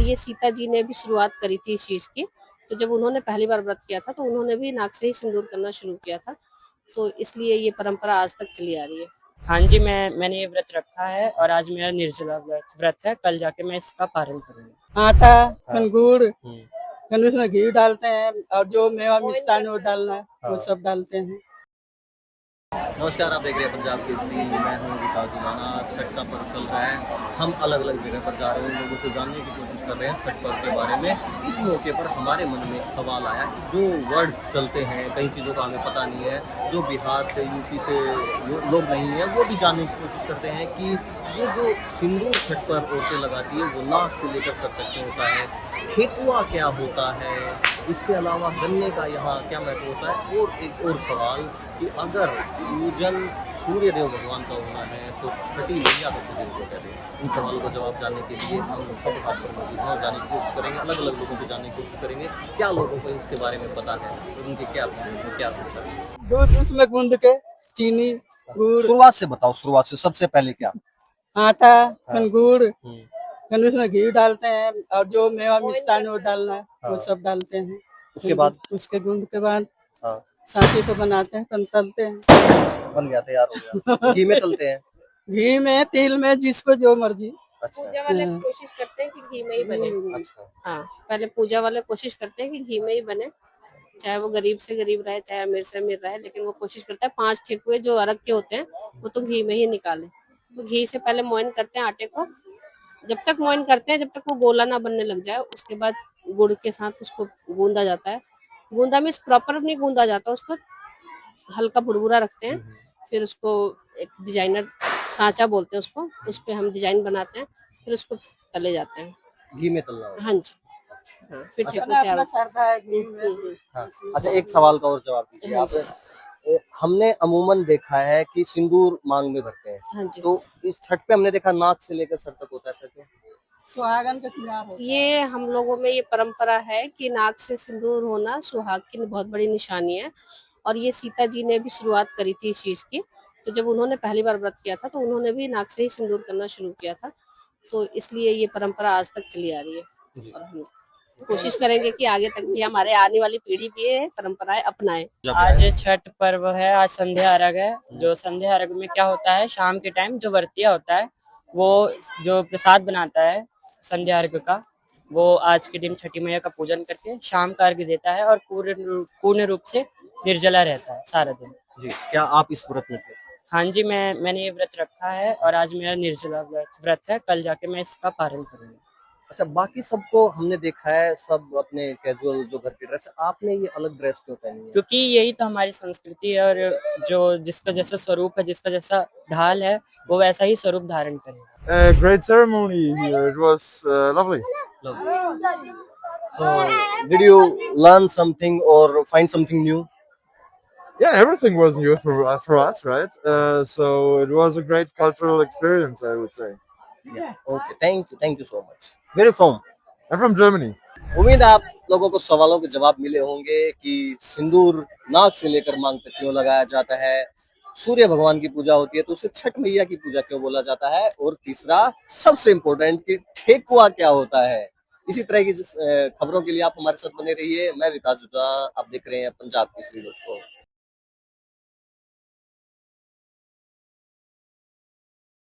ये सीता जी ने भी शुरुआत करी थी इस चीज की। तो जब उन्होंने पहली बार व्रत किया था तो उन्होंने भी नाक से ही सिंदूर करना शुरू किया था। तो इसलिए ये परंपरा आज तक चली आ रही है। हाँ जी, मैंने ये व्रत रखा है और आज मेरा निर्जला व्रत है। कल जाके मैं इसका पारण करूंगा। आटा, गुड़, फिर उसमें घी डालते हैं और जो मेवा मिष्ठान वो डालना है वो सब डालते हैं। नमस्कार, आप देख रहे हैं पंजाब केसरी। मैं हूं विकास जुलाना। छठ का पर्व चल रहा है। हम अलग अलग जगह पर जा रहे हैं, लोगों से जानने की कोशिश कर रहे हैं छठ पर्व के बारे में। इस मौके पर हमारे मन में एक सवाल आया कि जो वर्ड्स चलते हैं, कई चीज़ों का हमें पता नहीं है, जो बिहार से यूपी से लोग नहीं हैं वो भी जानने की कोशिश करते हैं कि ये जो सिंदूर छठ पर औरतें लगाती है वो नाक से लेकर सर तक क्यों होता है, ठेकुआ क्या होता है, इसके अलावा गन्ने का यहाँ क्या महत्व होता है। और एक और सवाल कि अगर पूजन सूर्य देव भगवान का होना है तो छठी मैया का पूजन क्यों कहते हैं। इन सवालों का जवाब जानने के लिए हम सब हाथ पर मौजूद हैं और जानने की कोशिश करेंगे, अलग अलग लोगों से जानने की कोशिश करेंगे क्या लोगों को इसके बारे में पता है और उनके क्या सोच है। दूध उसमें गूंद के चीनी, गुड़, शुरुआत से बताओ, शुरुआत से सबसे पहले क्या। आटा, फिर गुड़, फिर उसमें घी डालते हैं और जो मेवा मिष्ठान वो डालना है वो सब डालते हैं। उसके गूंद के बाद सांची को बनाते हैं, तलते हैं, बन गया, तैयार हो गया। घी में तलते हैं, घी में, तेल में, जिसको जो मर्जी। पूजा वाले कोशिश करते हैं कि घी में ही बने। हाँ, पहले पूजा वाले कोशिश करते हैं कि घी में ही बने, चाहे वो गरीब से गरीब रहे, चाहे अमीर से अमीर रहे, लेकिन वो कोशिश करता है 5 ठेकुए जो अर्घ के होते हैं वो तो घी में ही निकाले। तो घी से पहले मोइन करते हैं आटे को। जब तक मोइन करते हैं, जब तक वो गोला ना बनने लग जाए, उसके बाद गुड़ के साथ उसको गूंदा जाता है। गूंदा मीन्स प्रॉपर नहीं गूंदा जाता, उसको हल्का भुरभुरा रखते हैं। फिर उसको एक डिजाइनर सांचा बोलते हैं उसको, उस पे हम डिजाइन बनाते हैं, फिर उसको तले जाते हैं घी में तलना होगा। हाँ जी। हाँ, फिर ठेकुआ तैयार होता है। हाँ। अच्छा, एक सवाल का और जवाब दीजिए आप। हमने अमूमन देखा है कि सिंदूर मांग में भरते हैं। हाँ जी। तो इस छठ पे हमने देखा नाक से लेकर सर तक होता है, सर क्यों? सुहागन का श्रृंगार होता है। ये हम लोगों में ये परंपरा है कि नाक से सिंदूर होना सुहाग की बहुत बड़ी निशानी है। और ये सीता जी ने भी शुरुआत करी थी इस चीज की। तो जब उन्होंने पहली बार व्रत किया था तो उन्होंने भी नाक से ही सिंदूर करना शुरू किया था। तो इसलिए ये परंपरा आज तक चली आ रही है। और हम कोशिश करेंगे कि आगे तक भी हमारे आने वाली पीढ़ी भी ये परंपराएं अपनाए। आज छठ पर्व है, आज संध्या अर्घ है। जो संध्या अर्घ में क्या होता है, शाम के टाइम जो व्रतिया होता है वो जो प्रसाद बनाता है संध्या अर्घ का, वो आज के दिन छठी मैया का पूजन करके शाम का अर्घ देता है और पूर्ण रूप से निर्जला रहता है सारा दिन। जी, क्या आप इस व्रत में थे? हाँ जी, मैंने ये व्रत रखा है और आज मेरा निर्जला व्रत है। कल जाके मैं इसका पारण करूंगा। अच्छा, बाकी सबको हमने देखा है, सब अपने कैजुअल जो घर की ड्रेस, आपने ये अलग ड्रेस क्यों पहनी है? क्योंकि यही तो हमारी संस्कृति है और जो जिसका जैसा स्वरूप है, जिसका जैसा ढाल है, वो वैसा ही स्वरूप धारण करेगा। Great ceremony here. It was lovely. Lovely. So, did you learn something or find something new? Yeah, everything was new for us, right? So it was a great cultural experience, I would say. Yeah. Okay. Thank you so much. Where are you from? I'm from Germany. उम्मीद है आप लोगों को सवालों के जवाब मिले होंगे कि सिंदूर नाक से लेकर मांग तक क्यों लगाया जाता है, सूर्य भगवान की पूजा होती है तो उसे छठ मैया की पूजा क्यों बोला जाता है, और तीसरा सबसे इम्पोर्टेंट कि ठेकुआ क्या होता है। इसी तरह की खबरों के लिए आप हमारे साथ बने रहिए। मैं विकास जुटा, आप देख रहे हैं पंजाब केसरी को।